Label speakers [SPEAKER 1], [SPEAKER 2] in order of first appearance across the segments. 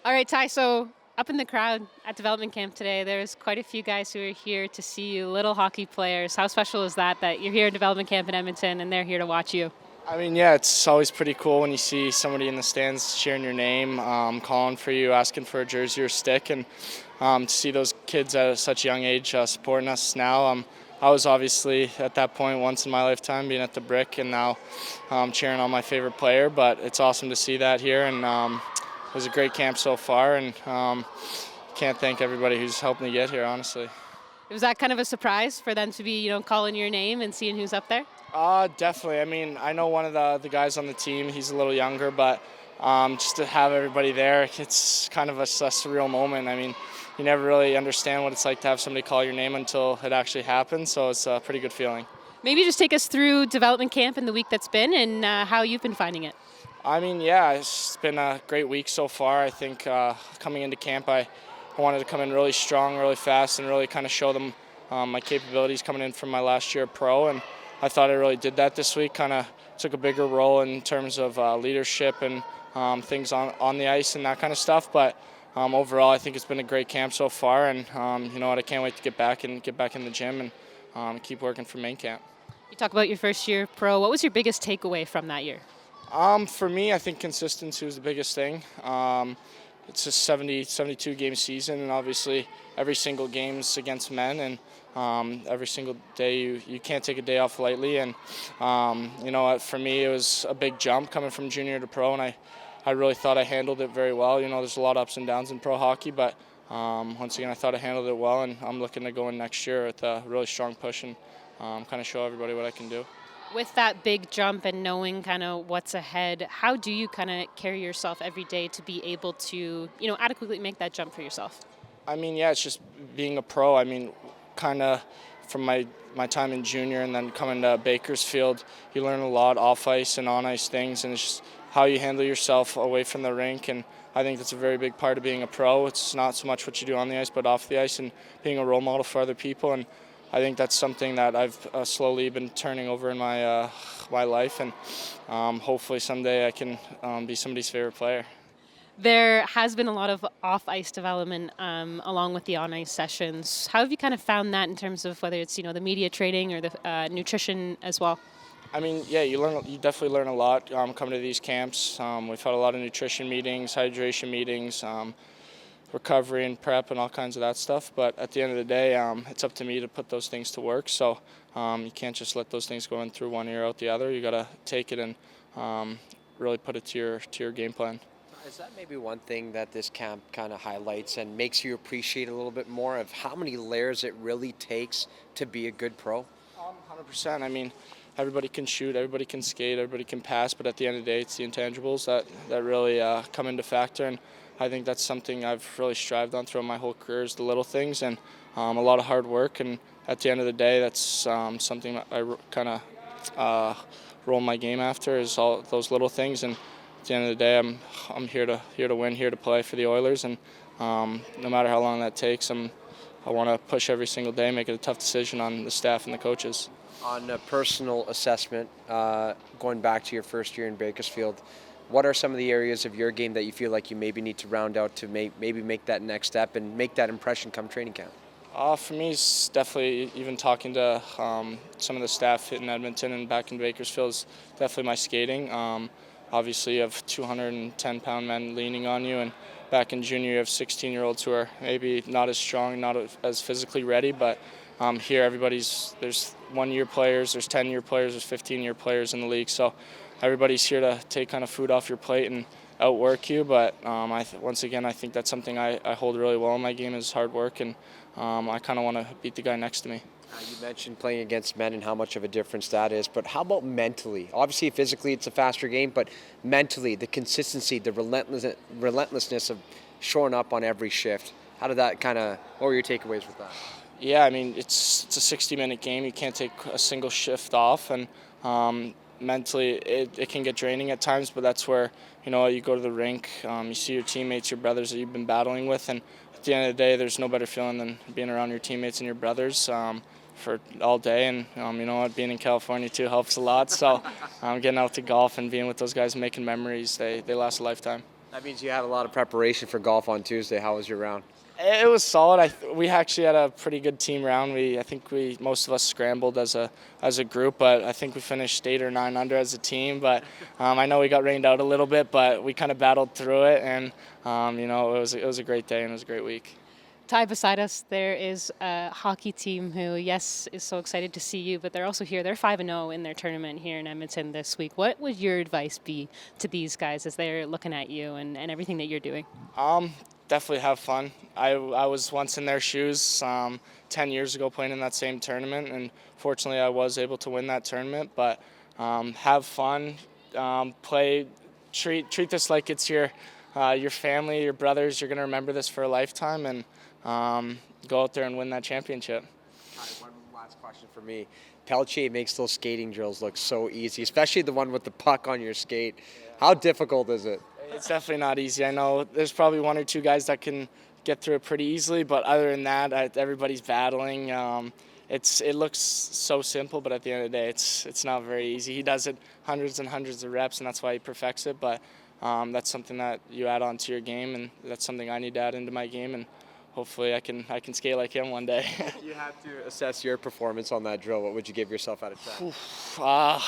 [SPEAKER 1] All right, Ty, so up in the crowd at development camp today, there's quite a few guys who are here to see you, little hockey players. How special is that you're here at development camp in Edmonton and they're here to watch you?
[SPEAKER 2] I mean, yeah, it's always pretty cool when you see somebody in the stands cheering your name, calling for you, asking for a jersey or stick, and to see those kids at such a young age supporting us now. I was obviously at that point once in my lifetime being at the Brick, and now cheering on my favorite player, but it's awesome to see that here, and it was a great camp so far, and can't thank everybody who's helped me get here, honestly.
[SPEAKER 1] Was that kind of a surprise for them to be, calling your name and seeing who's up there?
[SPEAKER 2] Definitely. I mean, I know one of the guys on the team. He's a little younger, but just to have everybody there, it's kind of a surreal moment. I mean, you never really understand what it's like to have somebody call your name until it actually happens, so it's a pretty good feeling.
[SPEAKER 1] Maybe just take us through development camp and the week that's been and how you've been finding it.
[SPEAKER 2] I mean, yeah, it's been a great week so far. I think coming into camp, I wanted to come in really strong, really fast, and really kind of show them my capabilities coming in from my last year pro, and I thought I really did that this week. Kind of took a bigger role in terms of leadership and things on the ice and that kind of stuff. But overall, I think it's been a great camp so far, and you know what? I can't wait to get back in the gym and keep working for main camp.
[SPEAKER 1] You talk about your first year pro. What was your biggest takeaway from that year?
[SPEAKER 2] For me, I think consistency was the biggest thing. It's a 72 game season, and obviously every single game's against men, and every single day you can't take a day off lightly. And you know, for me, it was a big jump coming from junior to pro, and I really thought I handled it very well. You know, there's a lot of ups and downs in pro hockey, but once again, I thought I handled it well, and I'm looking to go in next year with a really strong push and kind of show everybody what I can do.
[SPEAKER 1] With that big jump and knowing kind of what's ahead, how do you kind of carry yourself every day to be able to, adequately make that jump for yourself?
[SPEAKER 2] I mean, yeah, it's just being a pro. I mean, kind of from my time in junior and then coming to Bakersfield, you learn a lot off ice and on ice things, and it's just how you handle yourself away from the rink. And I think that's a very big part of being a pro. It's not so much what you do on the ice, but off the ice, and being a role model for other people. And I think that's something that I've slowly been turning over in my my life, and hopefully someday I can be somebody's favorite player.
[SPEAKER 1] There has been a lot of off-ice development along with the on-ice sessions. How have you kind of found that in terms of whether it's, the media training or the nutrition as well?
[SPEAKER 2] I mean, yeah, you definitely learn a lot coming to these camps. We've had a lot of nutrition meetings, hydration meetings, recovery and prep and all kinds of that stuff. But at the end of the day, it's up to me to put those things to work. So you can't just let those things go in through one ear out the other. You got to take it and really put it to your game plan.
[SPEAKER 3] Is that maybe one thing that this camp kind of highlights and makes you appreciate a little bit more of how many layers it really takes to be a good pro?
[SPEAKER 2] 100%. I mean, everybody can shoot, everybody can skate, everybody can pass, but at the end of the day, it's the intangibles that really come into factor. And I think that's something I've really strived on throughout my whole career, is the little things and a lot of hard work. And at the end of the day, that's something that I kind of roll my game after, is all those little things. And at the end of the day, I'm here to win, here to play for the Oilers. And no matter how long that takes, I want to push every single day, make it a tough decision on the staff and the coaches.
[SPEAKER 3] On a personal assessment, going back to your first year in Bakersfield, what are some of the areas of your game that you feel like you maybe need to round out to maybe make that next step and make that impression come training camp?
[SPEAKER 2] For me, it's definitely, even talking to some of the staff in Edmonton and back in Bakersfield, is definitely my skating. Obviously, you have 210-pound men leaning on you, and back in junior, you have 16-year-olds who are maybe not as strong, not as physically ready, but here there's 1-year players, there's 10-year players, there's 15-year players in the league, so everybody's here to take kind of food off your plate and outwork you. But once again, I think that's something I hold really well in my game, is hard work, and I kind of want to beat the guy next to me.
[SPEAKER 3] You mentioned playing against men and how much of a difference that is, but how about mentally? Obviously, physically, it's a faster game, but mentally, the consistency, the relentlessness of showing up on every shift. How did that what were your takeaways with that?
[SPEAKER 2] Yeah, I mean, it's a 60-minute game. You can't take a single shift off, and mentally it can get draining at times, but that's where, you go to the rink, you see your teammates, your brothers that you've been battling with, and at the end of the day, there's no better feeling than being around your teammates and your brothers for all day. And you know what, being in California too helps a lot. So getting out to golf and being with those guys and making memories, they last a lifetime.
[SPEAKER 3] That means you had a lot of preparation for golf on Tuesday. How was your round?
[SPEAKER 2] It was solid. We actually had a pretty good team round. I think most of us scrambled as a group, but I think we finished 8 or 9 under as a team. But I know we got rained out a little bit, but we kind of battled through it, and it was a great day and it was a great week.
[SPEAKER 1] Ty, beside us, there is a hockey team who, yes, is so excited to see you, but they're also here. They're 5-0 in their tournament here in Edmonton this week. What would your advice be to these guys as they're looking at you and everything that you're doing?
[SPEAKER 2] Definitely have fun. I was once in their shoes 10 years ago playing in that same tournament, and fortunately I was able to win that tournament. But have fun, treat this like it's your family, your brothers. You're going to remember this for a lifetime, and go out there and win that championship.
[SPEAKER 3] One last question for me. Pelletier makes those skating drills look so easy, especially the one with the puck on your skate. How difficult is it?
[SPEAKER 2] It's definitely not easy. I know there's probably 1 or 2 guys that can get through it pretty easily, but other than that, everybody's battling. It looks so simple, but at the end of the day, it's not very easy. He does it hundreds and hundreds of reps, and that's why he perfects it. But that's something that you add on to your game, and that's something I need to add into my game, and hopefully I can skate like him one day.
[SPEAKER 3] You have to assess your performance on that drill. What would you give yourself out of 10?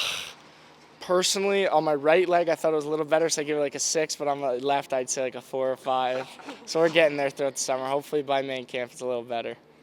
[SPEAKER 2] Personally, on my right leg, I thought it was a little better, so I give it like a 6, but on the left, I'd say like a 4 or 5. So we're getting there throughout the summer. Hopefully by main camp, it's a little better.